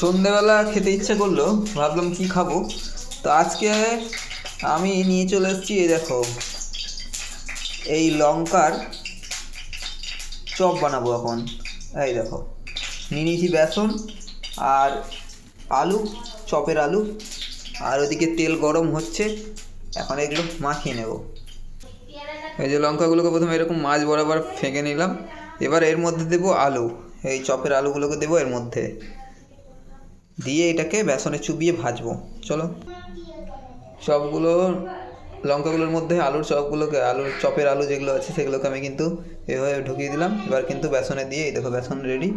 সন্ধেবেলা খেতে ইচ্ছে করলো, ভাবলাম কি খাবো। তো আজকে আমি নিয়ে চলে এসেছি, এই দেখো, এই লঙ্কার চপ বানাবো এখন। এই দেখো, নিয়ে নিয়েছি বেসন আর আলু, চপের আলু, আর ওদিকে তেল গরম হচ্ছে, এখন এগুলো মাখিয়ে নেব। এই যে লঙ্কাগুলোকে প্রথমে এরকম মাছ বরাবর ফেঁকে নিলাম। এবার এর মধ্যে দেবো আলু, এই চপের আলুগুলোকে দেবো এর মধ্যে, দিয়ে এটাকে বেসনে চুবিয়ে ভাজবো। চলো, চপগুলো, লঙ্কাগুলোর মধ্যে আলুর চপগুলোকে, আলুর চপের আলু যেগুলো আছে সেগুলোকে আমি কিন্তু এভাবে ঢুকিয়ে দিলাম। এবার কিন্তু বেসনে দিয়ে, এই দেখো বেসন রেডি,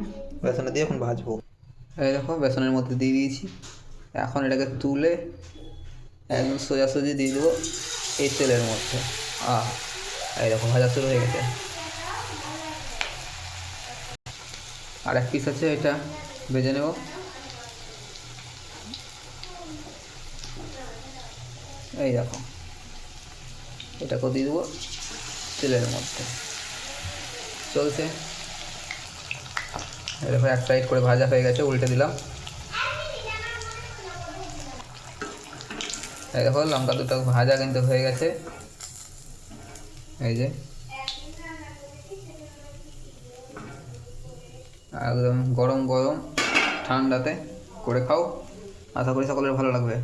বেসনে দিয়ে এখন ভাজবো। এই দেখো বেসনের মধ্যে দিয়ে দিয়েছি। এখন এটাকে তুলে একদম সোজাসুজি দিয়ে দেবো এই তেলের মধ্যে। এই দেখো ভাজা শুরু হয়ে গেছে। আর এক পিস আছে, এটা ভেজে নেব। এই দেখো, এটাকেও দিয়ে দেবো তেলের মধ্যে। চলছে, এই দেখো এক সাইড করে ভাজা হয়ে গেছে, উল্টে দিলাম। এই দেখো লঙ্কা দুটো ভাজা কিন্তু হয়ে গেছে। এই যে একদম গরম গরম ঠান্ডাতে করে খাও, আশা করি সকলের ভালো লাগবে।